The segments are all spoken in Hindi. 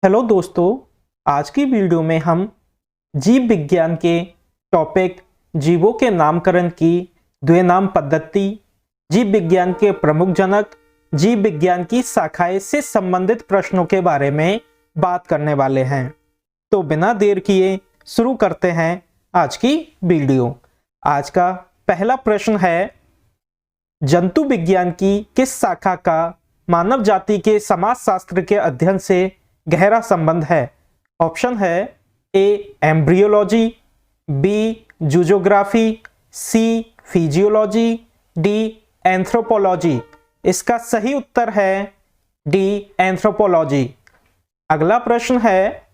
हेलो दोस्तों, आज की वीडियो में हम जीव विज्ञान के टॉपिक जीवों के नामकरण की द्विनाम पद्धति, जीव विज्ञान के प्रमुख जनक, जीव विज्ञान की शाखाएं से संबंधित प्रश्नों के बारे में बात करने वाले हैं। तो बिना देर किए शुरू करते हैं आज की वीडियो। आज का पहला प्रश्न है, जंतु विज्ञान की किस शाखा का मानव जाति के समाजशास्त्र के अध्ययन से गहरा संबंध है? ऑप्शन है ए एम्ब्रियोलॉजी, बी जूजोग्राफी, सी फिजियोलॉजी, डी एंथ्रोपोलॉजी। इसका सही उत्तर है डी एंथ्रोपोलॉजी। अगला प्रश्न है,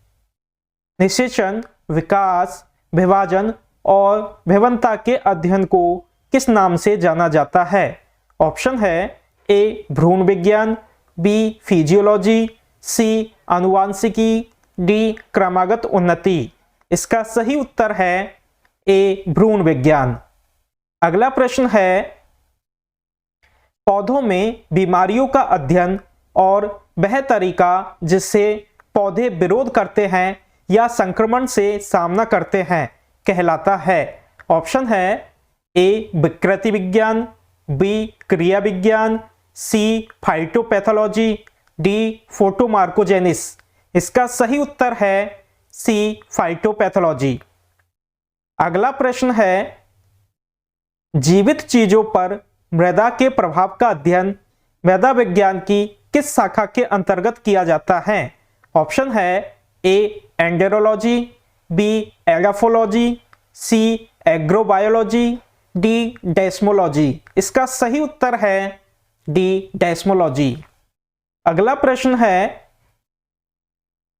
निषेचन, विकास, विभाजन और भिन्नता के अध्ययन को किस नाम से जाना जाता है? ऑप्शन है ए भ्रूण विज्ञान, बी फिजियोलॉजी, सी आनुवांशिकी, डी क्रमागत उन्नति। इसका सही उत्तर है ए भ्रूण विज्ञान। अगला प्रश्न है, पौधों में बीमारियों का अध्ययन और वह तरीका जिससे पौधे विरोध करते हैं या संक्रमण से सामना करते हैं कहलाता है? ऑप्शन है ए विकृति विज्ञान, बी क्रिया विज्ञान, सी फाइटोपैथोलॉजी, डी फोटोमार्कोजेनिस। इसका सही उत्तर है सी फाइटोपैथोलॉजी। अगला प्रश्न है, जीवित चीजों पर मृदा के प्रभाव का अध्ययन मृदा विज्ञान की किस शाखा के अंतर्गत किया जाता है? ऑप्शन है ए एंडेरोलॉजी, बी एग्राफोलॉजी, सी एग्रोबायोलॉजी, डी डेस्मोलॉजी। इसका सही उत्तर है डी डेस्मोलॉजी। अगला प्रश्न है,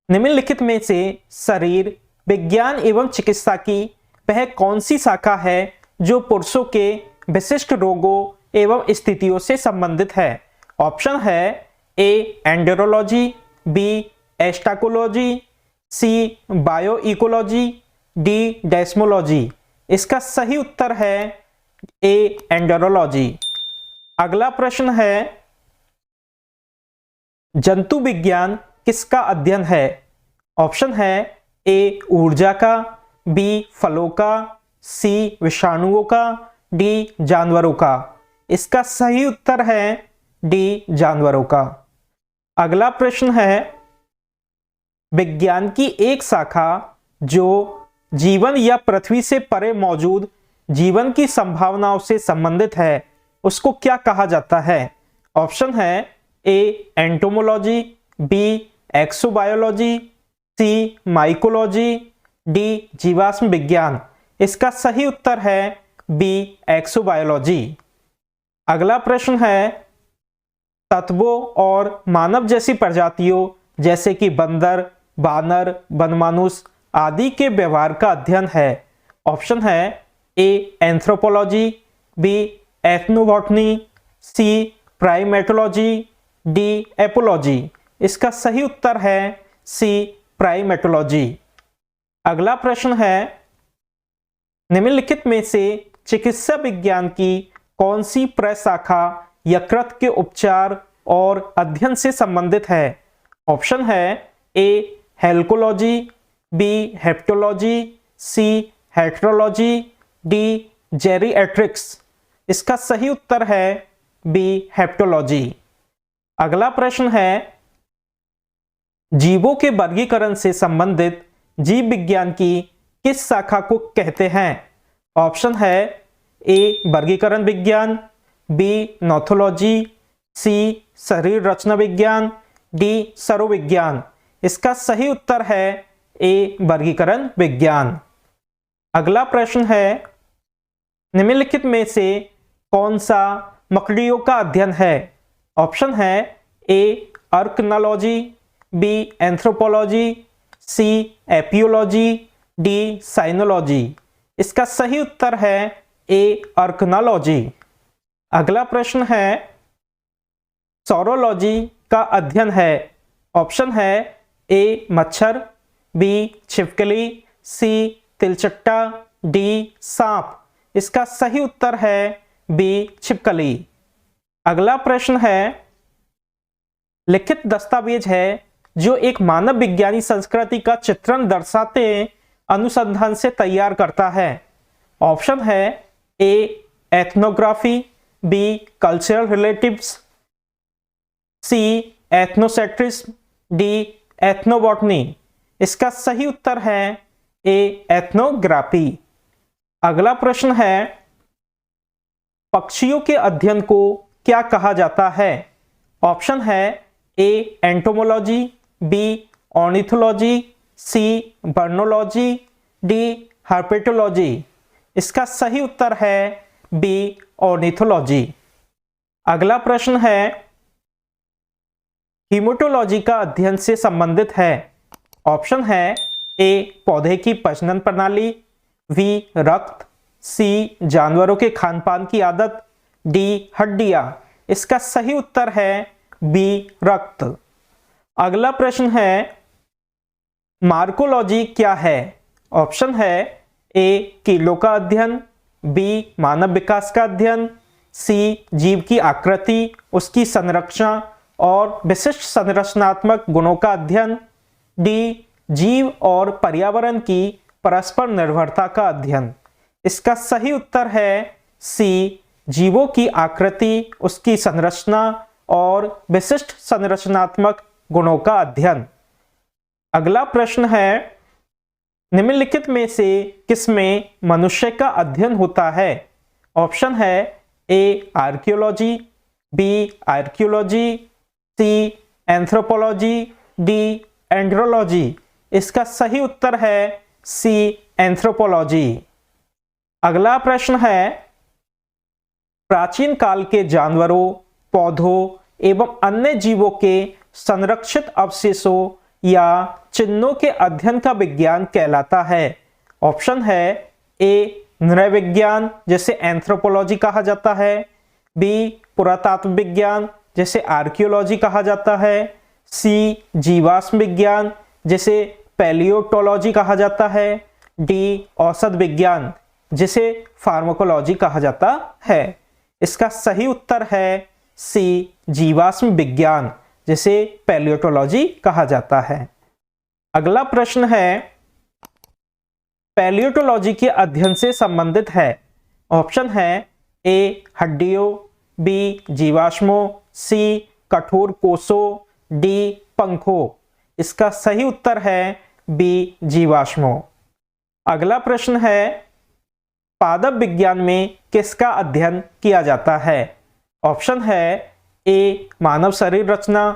निम्नलिखित में से शरीर विज्ञान एवं चिकित्सा की वह कौन सी शाखा है जो पुरुषों के विशिष्ट रोगों एवं स्थितियों से संबंधित है? ऑप्शन है ए एंडेरोलॉजी, बी एस्टाकोलॉजी, सी बायोइकोलॉजी, डी डेस्मोलॉजी। इसका सही उत्तर है ए एंडेरोलॉजी। अगला प्रश्न है, जंतु विज्ञान किसका अध्ययन है? ऑप्शन है ए ऊर्जा का, बी फलों का, सी विषाणुओं का, डी जानवरों का। इसका सही उत्तर है डी जानवरों का। अगला प्रश्न है, विज्ञान की एक शाखा जो जीवन या पृथ्वी से परे मौजूद जीवन की संभावनाओं से संबंधित है उसको क्या कहा जाता है? ऑप्शन है ए एंटोमोलॉजी, बी एक्सोबायोलॉजी, सी माइकोलॉजी, डी जीवाश्म विज्ञान। इसका सही उत्तर है बी एक्सोबायोलॉजी। अगला प्रश्न है, तत्वों और मानव जैसी प्रजातियों जैसे कि बंदर, बानर, वनमानुष आदि के व्यवहार का अध्ययन है। ऑप्शन है ए एंथ्रोपोलॉजी, बी एथनोबॉटनी, सी प्राइमेटोलॉजी, डी एपोलॉजी। इसका सही उत्तर है सी प्राइमेटोलॉजी। अगला प्रश्न है, निम्नलिखित में से चिकित्सा विज्ञान की कौन सी प्रशाखा यकृत के उपचार और अध्ययन से संबंधित है? ऑप्शन है ए हेल्कोलॉजी, बी हेप्टोलॉजी, सी हेट्रोलॉजी, डी जेरिएट्रिक्स। इसका सही उत्तर है बी हेप्टोलॉजी। अगला प्रश्न है, जीवों के वर्गीकरण से संबंधित जीव विज्ञान की किस शाखा को कहते हैं? ऑप्शन है ए वर्गीकरण विज्ञान, बी नॉथोलॉजी, सी शरीर रचना विज्ञान, डी सरोविज्ञान। इसका सही उत्तर है ए वर्गीकरण विज्ञान। अगला प्रश्न है, निम्नलिखित में से कौन सा मकड़ियों का अध्ययन है? ऑप्शन है ए अर्कनोलॉजी, बी एंथ्रोपोलॉजी, सी एपियोलॉजी, डी साइनोलॉजी। इसका सही उत्तर है ए अर्कनोलॉजी। अगला प्रश्न है, सौरोलॉजी का अध्ययन है। ऑप्शन है ए मच्छर, बी छिपकली, सी तिलचट्टा, डी सांप। इसका सही उत्तर है बी छिपकली। अगला प्रश्न है, लिखित दस्तावेज है जो एक मानव विज्ञानी संस्कृति का चित्रण दर्शाते अनुसंधान से तैयार करता है। ऑप्शन है ए एथनोग्राफी, बी कल्चरल रिलेटिव्स, सी एथनोसेंट्रिज्म, डी एथनोबॉटनी। इसका सही उत्तर है ए एथनोग्राफी। अगला प्रश्न है पक्षियों के अध्ययन को क्या कहा जाता है? ऑप्शन है ए एंटोमोलॉजी, बी ऑर्निथोलॉजी, सी बर्नोलॉजी, डी हर्पेटोलॉजी। इसका सही उत्तर है बी ऑर्निथोलॉजी। अगला प्रश्न है हीमेटोलॉजी का अध्ययन से संबंधित है। ऑप्शन है ए पौधे की प्रजनन प्रणाली, बी रक्त, सी जानवरों के खानपान की आदत, डी हड्डियां। इसका सही उत्तर है बी रक्त। अगला प्रश्न है मार्कोलॉजी क्या है? ऑप्शन है ए कीड़ों का अध्ययन, बी मानव विकास का अध्ययन, सी जीव की आकृति, उसकी संरचना और विशिष्ट संरचनात्मक गुणों का अध्ययन, डी जीव और पर्यावरण की परस्पर निर्भरता का अध्ययन। इसका सही उत्तर है सी जीवों की आकृति, उसकी संरचना और विशिष्ट संरचनात्मक गुणों का अध्ययन। अगला प्रश्न है निम्नलिखित में से किसमें मनुष्य का अध्ययन होता है? ऑप्शन है ए आर्कियोलॉजी, बी आर्कियोलॉजी, सी एंथ्रोपोलॉजी, डी एंड्रोलॉजी। इसका सही उत्तर है सी एंथ्रोपोलॉजी। अगला प्रश्न है प्राचीन काल के जानवरों, पौधों एवं अन्य जीवों के संरक्षित अवशेषों या चिन्हों के अध्ययन का विज्ञान कहलाता है। ऑप्शन है ए नृविज्ञान जिसे एंथ्रोपोलॉजी कहा जाता है, बी पुरातत्व विज्ञान जिसे आर्कियोलॉजी कहा जाता है, सी जीवाश्म विज्ञान जिसे पैलियोटोलॉजी कहा जाता है, डी औषध विज्ञान जिसे फार्माकोलॉजी कहा जाता है। इसका सही उत्तर है सी जीवाश्म विज्ञान जिसे पैलियोटोलॉजी कहा जाता है। अगला प्रश्न है पैलियोटोलॉजी के अध्ययन से संबंधित है। ऑप्शन है ए हड्डियों, बी जीवाश्मों, सी कठोर कोषों, डी पंखों। इसका सही उत्तर है बी जीवाश्मों। अगला प्रश्न है पादप विज्ञान में किसका अध्ययन किया जाता है? ऑप्शन है ए मानव शरीर रचना,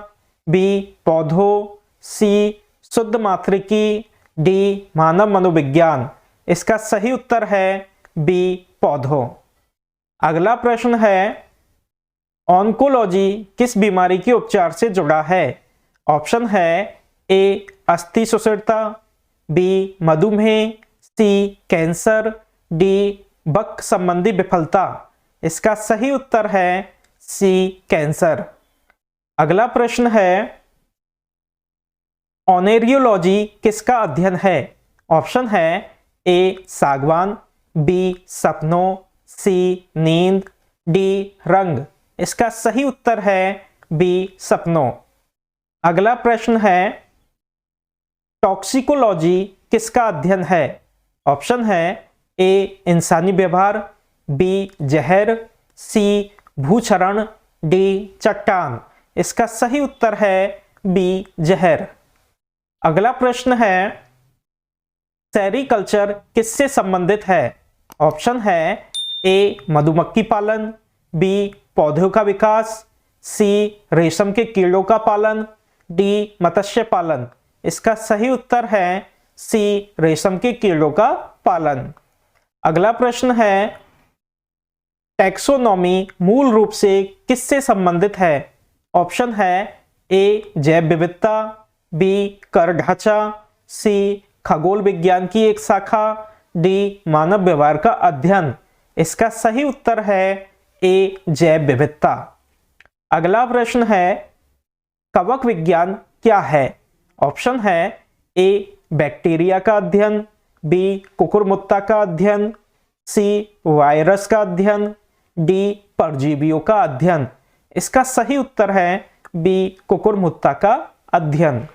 बी पौधों, सी शुद्ध मात्रिकी, डी मानव मनोविज्ञान। इसका सही उत्तर है बी पौधों। अगला प्रश्न है ऑन्कोलॉजी किस बीमारी के उपचार से जुड़ा है? ऑप्शन है ए अस्थि सुषिरता, बी मधुमेह, सी कैंसर, डी बक संबंधी विफलता। इसका सही उत्तर है सी कैंसर। अगला प्रश्न है ओनेरियोलॉजी किसका अध्ययन है? ऑप्शन है ए सागवान, बी सपनों, सी नींद, डी रंग। इसका सही उत्तर है बी सपनों। अगला प्रश्न है टॉक्सिकोलॉजी किसका अध्ययन है? ऑप्शन है ए इंसानी व्यवहार, बी जहर, सी भूक्षरण, डी चट्टान। इसका सही उत्तर है बी जहर। अगला प्रश्न है सेरीकल्चर किससे संबंधित है? ऑप्शन है ए मधुमक्खी पालन, बी पौधों का विकास, सी रेशम के कीड़ों का पालन, डी मत्स्य पालन। इसका सही उत्तर है सी रेशम के कीड़ों का पालन। अगला प्रश्न है टैक्सोनॉमी मूल रूप से किससे संबंधित है? ऑप्शन है ए जैव विविधता, बी कर ढांचा, सी खगोल विज्ञान की एक शाखा, डी मानव व्यवहार का अध्ययन। इसका सही उत्तर है ए जैव विविधता। अगला प्रश्न है कवक विज्ञान क्या है? ऑप्शन है ए बैक्टीरिया का अध्ययन, बी कुकुरमुत्ता का अध्ययन, सी वायरस का अध्ययन, डी परजीवियों का अध्ययन। इसका सही उत्तर है बी कुकुरमुत्ता का अध्ययन।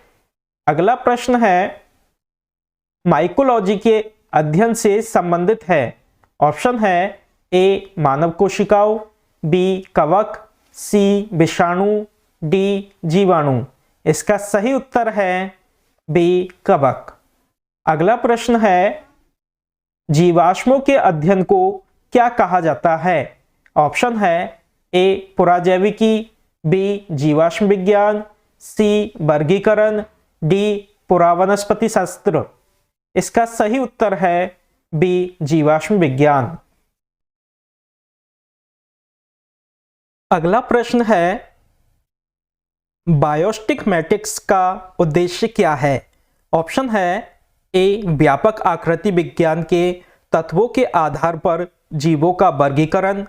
अगला प्रश्न है माइकोलॉजी के अध्ययन से संबंधित है। ऑप्शन है ए मानव कोशिकाओं, बी कवक, सी विषाणु, डी जीवाणु। इसका सही उत्तर है बी कवक। अगला प्रश्न है जीवाश्मों के अध्ययन को क्या कहा जाता है। ऑप्शन है ए पुराजैविकी, बी जीवाश्म विज्ञान, सी वर्गीकरण, डी पुरावनस्पति शास्त्र। इसका सही उत्तर है बी जीवाश्म विज्ञान। अगला प्रश्न है बायोस्टिक्मेटिक्स का उद्देश्य क्या है। ऑप्शन है ए व्यापक आकृति विज्ञान के तत्वों के आधार पर जीवों का वर्गीकरण,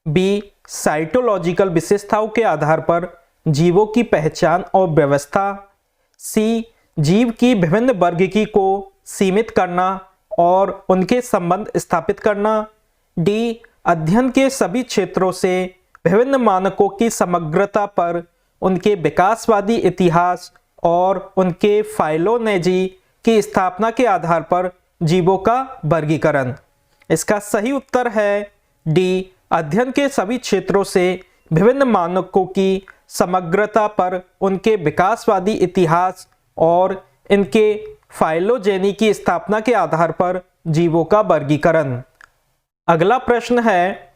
बी साइटोलॉजिकल विशेषताओं के आधार पर जीवों की पहचान और व्यवस्था, सी जीव की विभिन्न वर्गीकी को सीमित करना और उनके संबंध स्थापित करना, डी अध्ययन के सभी क्षेत्रों से विभिन्न मानकों की समग्रता पर उनके विकासवादी इतिहास और उनके फाइलोनेजी की स्थापना के आधार पर जीवों का वर्गीकरण। इसका सही उत्तर है डी अध्ययन के सभी क्षेत्रों से विभिन्न मानकों की समग्रता पर उनके विकासवादी इतिहास और इनके फाइलोजेनी की स्थापना के आधार पर जीवों का वर्गीकरण। अगला प्रश्न है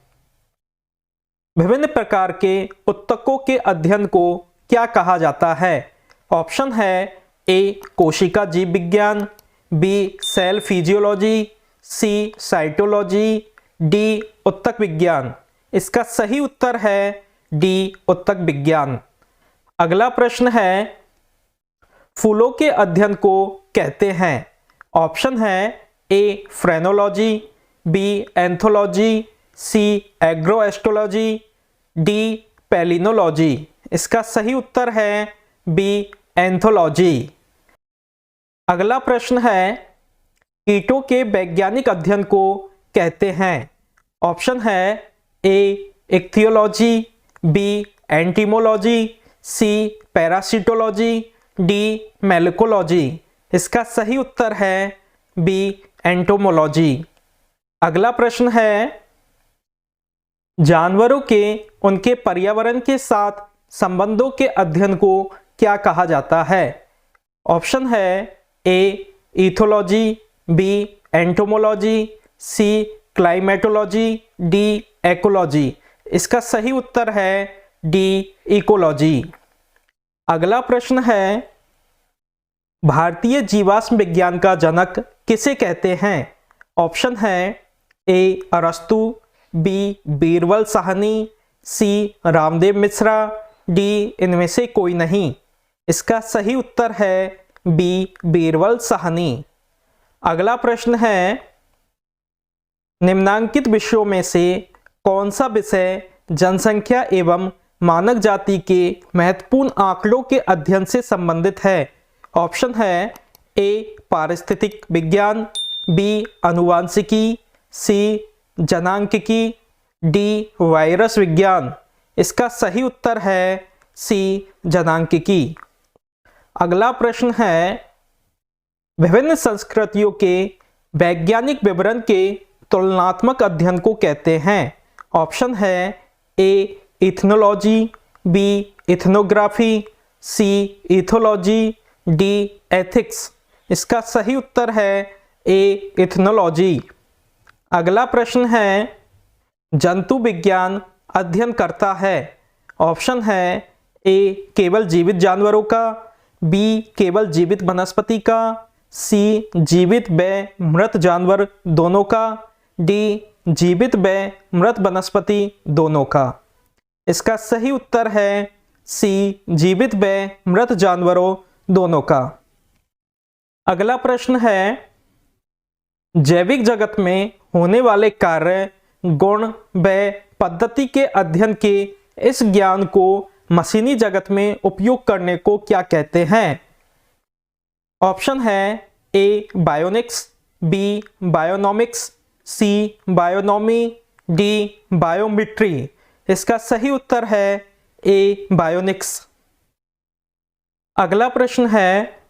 विभिन्न प्रकार के उत्तकों के अध्ययन को क्या कहा जाता है। ऑप्शन है ए कोशिका जीव विज्ञान, बी सेल फिजियोलॉजी, सी साइटोलॉजी, डी उत्तक विज्ञान। इसका सही उत्तर है डी उत्तक विज्ञान। अगला प्रश्न है फूलों के अध्ययन को कहते हैं। ऑप्शन है ए फ्रेनोलॉजी, बी एंथोलॉजी, सी एग्रोएस्ट्रोलॉजी, डी पैलिनोलॉजी। इसका सही उत्तर है बी एंथोलॉजी। अगला प्रश्न है कीटों के वैज्ञानिक अध्ययन को कहते हैं। ऑप्शन है ए इक्थियोलॉजी, बी एंटीमोलॉजी, सी पैरासिटोलॉजी, डी मेलिकोलॉजी। इसका सही उत्तर है बी एंटोमोलॉजी। अगला प्रश्न है जानवरों के उनके पर्यावरण के साथ संबंधों के अध्ययन को क्या कहा जाता है। ऑप्शन है ए इथोलॉजी, बी एंटोमोलॉजी, सी क्लाइमेटोलॉजी, डी एकोलॉजी। इसका सही उत्तर है डी इकोलॉजी। अगला प्रश्न है भारतीय जीवाश्म विज्ञान का जनक किसे कहते हैं। ऑप्शन है ए अरस्तु, बी बीरबल साहनी, सी रामदेव मिश्रा, डी इनमें से कोई नहीं। इसका सही उत्तर है बी बीरबल साहनी। अगला प्रश्न है निम्नांकित विषयों में से कौन सा विषय जनसंख्या एवं मानव जाति के महत्वपूर्ण आंकड़ों के अध्ययन से संबंधित है। ऑप्शन है ए पारिस्थितिक विज्ञान, बी आनुवांशिकी, सी जनांकिकी, डी वायरस विज्ञान। इसका सही उत्तर है सी जनांकिकी। अगला प्रश्न है विभिन्न संस्कृतियों के वैज्ञानिक विवरण के तुलनात्मक अध्ययन को कहते हैं। ऑप्शन है ए इथनोलॉजी, बी इथनोग्राफी, सी इथोलॉजी, डी एथिक्स। इसका सही उत्तर है ए इथनोलॉजी। अगला प्रश्न है जंतु विज्ञान अध्ययन करता है। ऑप्शन है ए केवल जीवित जानवरों का, बी केवल जीवित वनस्पति का, सी जीवित व मृत जानवर दोनों का, डी जीवित व मृत वनस्पति दोनों का। इसका सही उत्तर है सी जीवित व मृत जानवरों दोनों का। अगला प्रश्न है जैविक जगत में होने वाले कार्य, गुण व पद्धति के अध्ययन के इस ज्ञान को मशीनी जगत में उपयोग करने को क्या कहते हैं। ऑप्शन है ए बायोनिक्स, बी बायोनॉमिक्स, सी बायोनॉमी, डी बायोमिट्री। इसका सही उत्तर है ए बायोनिक्स। अगला प्रश्न है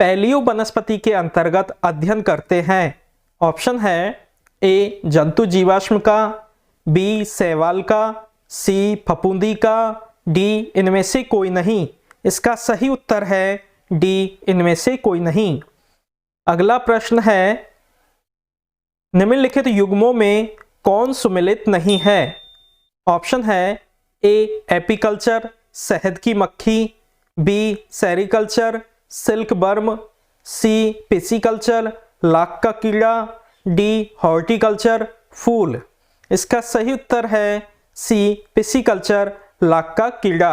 पैलियो वनस्पति के अंतर्गत अध्ययन करते हैं? ऑप्शन है ए जंतु जीवाश्म का, बी शैवाल का, सी फफूंदी का, डी इनमें से कोई नहीं। इसका सही उत्तर है डी इनमें से कोई नहीं। अगला प्रश्न है निम्नलिखित युग्मों में कौन सुमेलित नहीं है? ऑप्शन है ए एपीकल्चर शहद की मक्खी, बी सेरिकल्चर सिल्क वर्म, सी पिसिकल्चर लाख का कीड़ा, डी हॉर्टिकल्चर फूल। इसका सही उत्तर है सी पिसिकल्चर लाख का कीड़ा।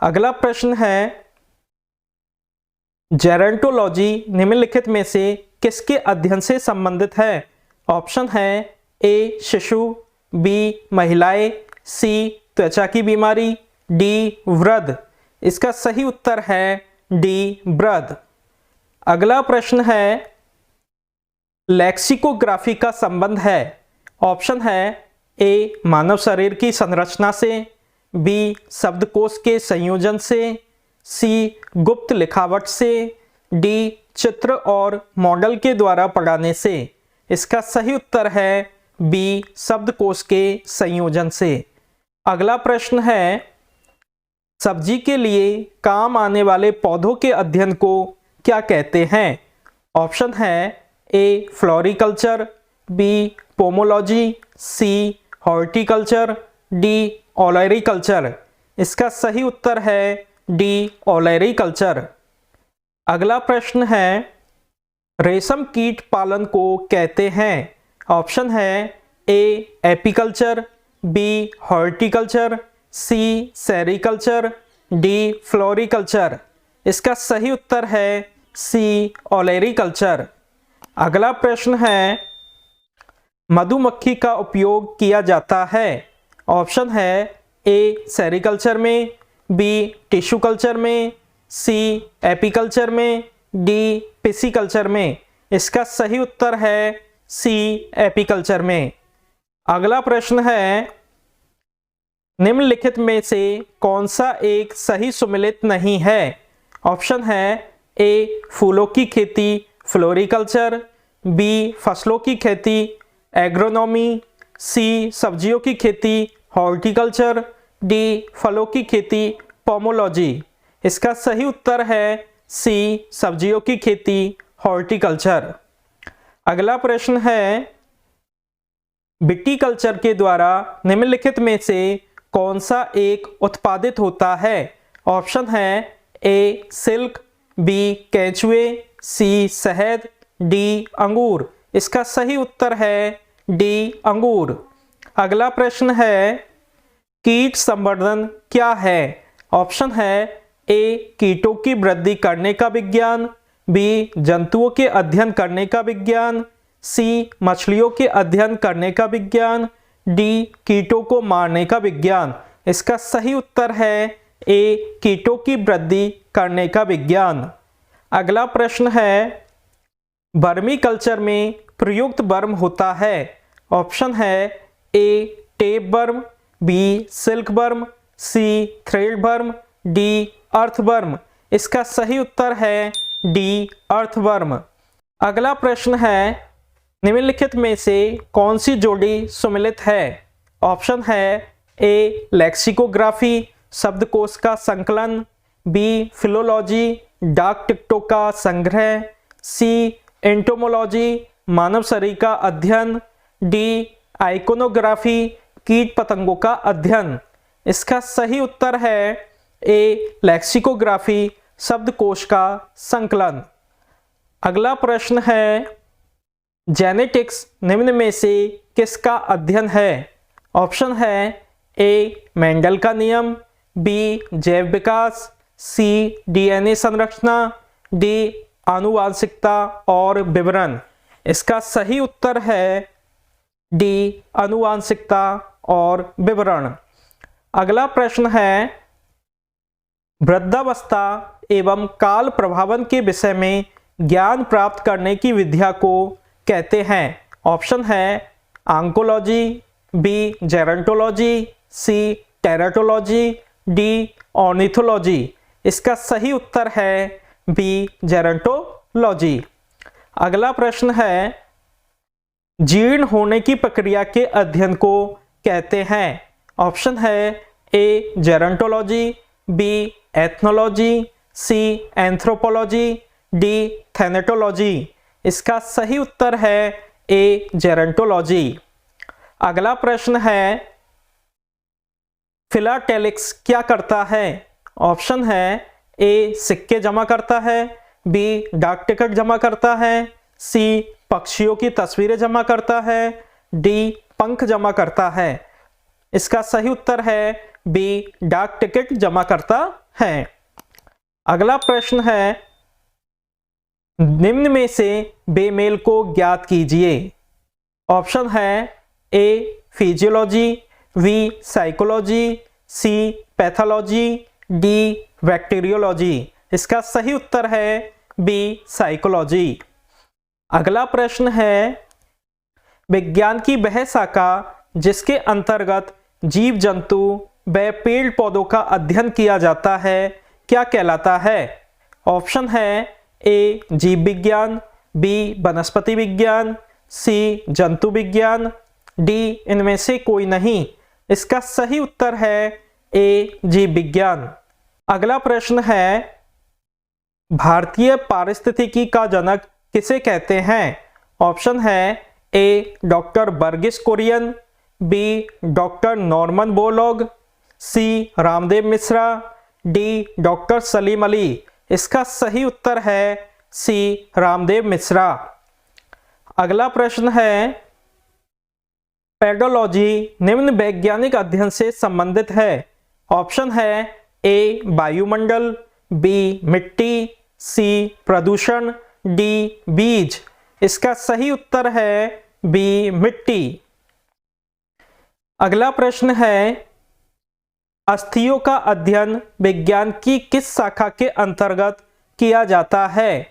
अगला प्रश्न है जेरंटोलॉजी निम्नलिखित में से किसके अध्ययन से संबंधित है? ऑप्शन है ए शिशु, बी महिलाएं, सी त्वचा की बीमारी, डी वृद्ध। इसका सही उत्तर है डी वृद्ध। अगला प्रश्न है लेक्सिकोग्राफी का संबंध है? ऑप्शन है ए मानव शरीर की संरचना से, बी शब्दकोश के संयोजन से, सी गुप्त लिखावट से, डी चित्र और मॉडल के द्वारा पढ़ाने से। इसका सही उत्तर है बी शब्दकोश के संयोजन से। अगला प्रश्न है सब्जी के लिए काम आने वाले पौधों के अध्ययन को क्या कहते हैं? ऑप्शन है A floriculture, B pomology, C horticulture, D olericulture. इसका सही उत्तर है डी ओलेरीकल्चर। अगला प्रश्न है रेशम कीट पालन को कहते हैं? ऑप्शन है A apiculture, B horticulture, C sericulture, D floriculture. इसका सही उत्तर है सी ओलेरीकल्चर। अगला प्रश्न है मधुमक्खी का उपयोग किया जाता है? ऑप्शन है ए सेरिकल्चर में, बी टिश्यू कल्चर में, सी एपीकल्चर में, डी पिसिकल्चर में। इसका सही उत्तर है सी एपीकल्चर में। अगला प्रश्न है निम्नलिखित में से कौन सा एक सही सुमेलित नहीं है? ऑप्शन है ए फूलों की खेती फ्लोरिकल्चर, बी फसलों की खेती एग्रोनॉमी, सी सब्जियों की खेती हॉर्टिकल्चर, डी फलों की खेती पोमोलॉजी। इसका सही उत्तर है सी सब्जियों की खेती हॉर्टिकल्चर। अगला प्रश्न है विटीकल्चर के द्वारा निम्नलिखित में से कौन सा एक उत्पादित होता है? ऑप्शन है ए सिल्क, बी केंचुए, सी शहद, डी अंगूर। इसका सही उत्तर है डी अंगूर। अगला प्रश्न है कीट संवर्धन क्या है? ऑप्शन है ए कीटों की वृद्धि करने का विज्ञान, बी जंतुओं के अध्ययन करने का विज्ञान, सी मछलियों के अध्ययन करने का विज्ञान, डी कीटों को मारने का विज्ञान। इसका सही उत्तर है ए कीटों की वृद्धि करने का विज्ञान। अगला प्रश्न है वर्मी कल्चर में प्रयुक्त वर्म होता है? ऑप्शन है A tapeworm, B silkworm, C threadworm, D earthworm. इसका सही उत्तर है डी अर्थवर्म। अगला प्रश्न है निम्नलिखित में से कौन सी जोड़ी सुमेलित है? ऑप्शन है ए लेक्सिकोग्राफी शब्दकोश का संकलन, बी फिलोलॉजी डाक टिकटों का संग्रह, सी एंटोमोलॉजी मानव शरीर का अध्ययन, डी आइकोनोग्राफी कीट पतंगों का अध्ययन। इसका सही उत्तर है ए लेक्सिकोग्राफी शब्दकोश का संकलन। अगला प्रश्न है जेनेटिक्स निम्न में से किसका अध्ययन है? ऑप्शन है ए मेंडल का नियम, बी जैव विकास, सी डीएनए संरचना, डी आनुवांशिकता और विवरण। इसका सही उत्तर है डी आनुवांशिकता और विवरण। अगला प्रश्न है वृद्धावस्था एवं काल प्रभावन के विषय में ज्ञान प्राप्त करने की विद्या को कहते हैं? ऑप्शन है आंकोलॉजी, बी जेरंटोलॉजी, सी टेराटोलॉजी, डी ऑर्निथोलॉजी। इसका सही उत्तर है बी जेरोंटोलॉजी। अगला प्रश्न है, जीर्ण होने की प्रक्रिया के अध्ययन को कहते हैं। ऑप्शन है ए जेरोंटोलॉजी, बी एथनोलॉजी, सी एंथ्रोपोलॉजी, डी थैनेटोलॉजी। इसका सही उत्तर है ए जेरोंटोलॉजी। अगला प्रश्न है, फिलाटेलिक्स क्या करता है? ऑप्शन है ए सिक्के जमा करता है, बी डाक टिकट जमा करता है, सी पक्षियों की तस्वीरें जमा करता है, डी पंख जमा करता है। इसका सही उत्तर है बी डाक टिकट जमा करता है। अगला प्रश्न है, निम्न में से बेमेल को ज्ञात कीजिए। ऑप्शन है ए फिजियोलॉजी, बी साइकोलॉजी, सी पैथोलॉजी, डी बैक्टीरियोलॉजी। इसका सही उत्तर है बी साइकोलॉजी। अगला प्रश्न है, विज्ञान की वह शाखा जिसके अंतर्गत जीव जंतु व पेड़ पौधों का अध्ययन किया जाता है क्या कहलाता है? ऑप्शन है ए जीव विज्ञान, बी वनस्पति विज्ञान, सी जंतु विज्ञान, डी इनमें से कोई नहीं। इसका सही उत्तर है ए जीव विज्ञान। अगला प्रश्न है, भारतीय पारिस्थितिकी का जनक किसे कहते हैं? ऑप्शन है A doctor Verghese Kurien, B doctor Norman Borlaug, C Ramdev Mishra, D doctor Salim Ali. इसका सही उत्तर है सी रामदेव मिश्रा। अगला प्रश्न है, पेडोलॉजी निम्न वैज्ञानिक अध्ययन से संबंधित है। ऑप्शन है ए वायुमंडल, बी मिट्टी, सी प्रदूषण, डी बीज। इसका सही उत्तर है बी मिट्टी। अगला प्रश्न है, अस्थियों का अध्ययन विज्ञान की किस शाखा के अंतर्गत किया जाता है?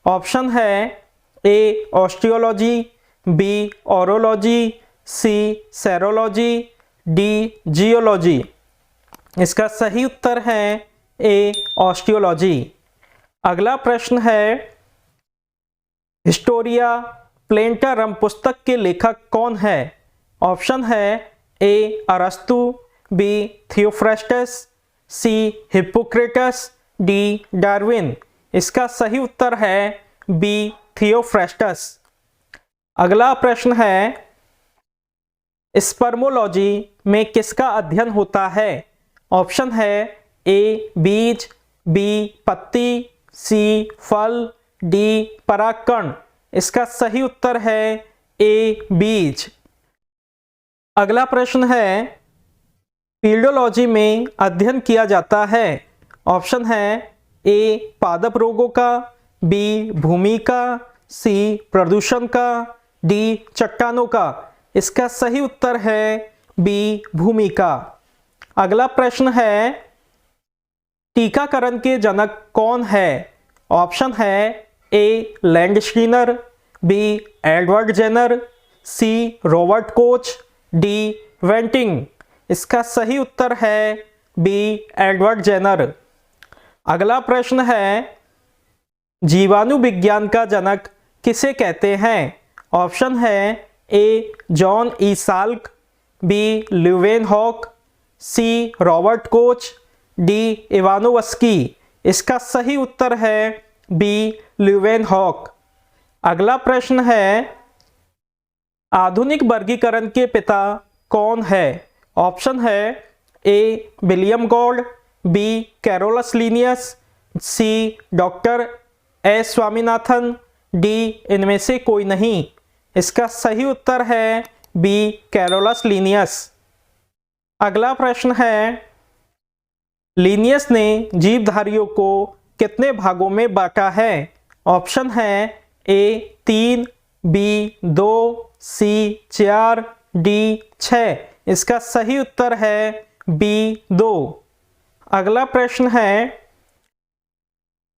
ऑप्शन है ए ऑस्टियोलॉजी, बी ऑरोलॉजी, सी सेरोलॉजी, डी जियोलॉजी। इसका सही उत्तर है ए ऑस्टियोलॉजी। अगला प्रश्न है, हिस्टोरिया प्लेंटारम पुस्तक के लेखक कौन है? ऑप्शन है ए अरस्तु, बी थियोफ्रेस्टस, सी हिप्पोक्रेटस, डी डार्विन। इसका सही उत्तर है बी थियोफ्रेस्टस। अगला प्रश्न है, स्पर्मोलॉजी में किसका अध्ययन होता है? ऑप्शन है ए बीज, बी पत्ती, सी फल, डी परागकण। इसका सही उत्तर है ए बीज। अगला प्रश्न है, पीडोलॉजी में अध्ययन किया जाता है। ऑप्शन है ए पादप रोगों का, बी भूमि का, सी प्रदूषण का, डी चट्टानों का। इसका सही उत्तर है बी भूमि का। अगला प्रश्न है, टीकाकरण के जनक कौन है? ऑप्शन है A Landsteiner, B Edward Jenner, C Robert Koch, D Banting. इसका सही उत्तर है बी एडवर्ड जेनर। अगला प्रश्न है, जीवाणु विज्ञान का जनक किसे कहते हैं? ऑप्शन है A John E Salk, B Leeuwenhoek, C Robert Koch, D Ivanovsky. इसका सही उत्तर है बी ल्यूवेनहॉक। अगला प्रश्न है, आधुनिक वर्गीकरण के पिता कौन है? ऑप्शन है A William God, B Carolus Linnaeus, C doctor S Swaminathan, D इनमें से कोई नहीं। इसका सही उत्तर है बी कैरोलस लीनियस। अगला प्रश्न है, लीनियस ने जीवधारियों को कितने भागों में बांटा है? ऑप्शन है ए 3, बी 2, सी 4, डी 6। इसका सही उत्तर है बी 2। अगला प्रश्न है,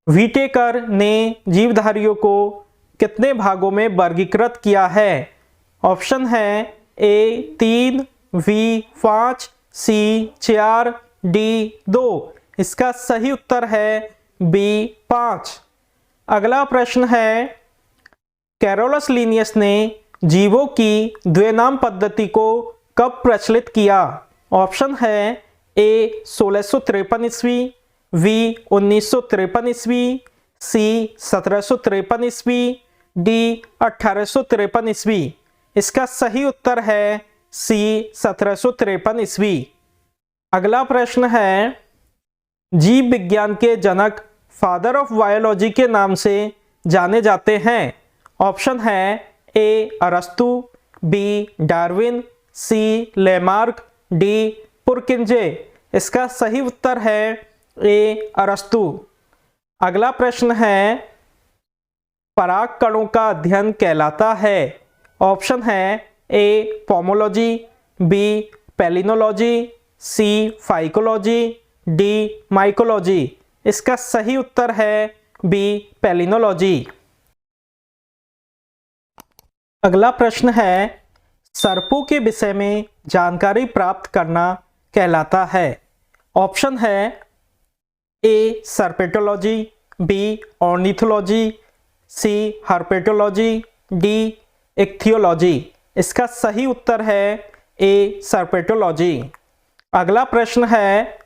व्हिटेकर ने जीवधारियों को कितने भागों में वर्गीकृत किया है? ऑप्शन है ए 3, बी 5, सी 4, डी 2। इसका सही उत्तर है बी 5। अगला प्रश्न है, कैरोलस लीनियस ने जीवों की द्विनाम पद्धति को कब प्रचलित किया? ऑप्शन है ए 1653 ईस्वी, बी 1953 ईस्वी, सी 1753 ईस्वी, डी 1853 ईस्वी। इसका सही उत्तर है सी 1753 ईस्वी। अगला प्रश्न है, जीव विज्ञान के जनक फादर ऑफ बायोलॉजी के नाम से जाने जाते हैं। ऑप्शन है ए अरस्तु, बी डार्विन, सी लेमार्क, डी पुरकिंजे। इसका सही उत्तर है ए अरस्तु। अगला प्रश्न है, पराग कणों का अध्ययन कहलाता है। ऑप्शन है ए पोमोलॉजी, बी पेलिनोलॉजी, सी फाइकोलॉजी, डी माइकोलॉजी। इसका सही उत्तर है बी पेलिनोलॉजी। अगला प्रश्न है, सर्पों के विषय में जानकारी प्राप्त करना कहलाता है। ऑप्शन है ए सर्पेटोलॉजी, बी ऑर्निथोलॉजी, सी हर्पेटोलॉजी, डी इक्थियोलॉजी। इसका सही उत्तर है ए सर्पेटोलॉजी। अगला प्रश्न है,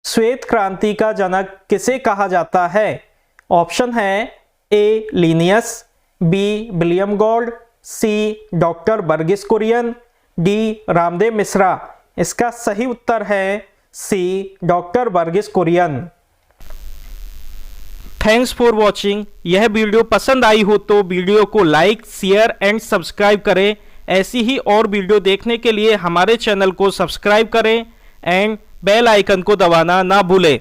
श्वेत क्रांति का जनक किसे कहा जाता है? ऑप्शन है A Linnaeus, B William Gould, C doctor Verghese Kurien, D Ramdev Mishra. इसका सही उत्तर है C doctor Verghese Kurien. Thanks for watching. यह वीडियो पसंद आई हो तो वीडियो को लाइक, शेयर एंड सब्सक्राइब करें। ऐसी ही और वीडियो देखने के लिए हमारे चैनल को सब्सक्राइब करें एंड बेल आइकन को दबाना ना भूलें।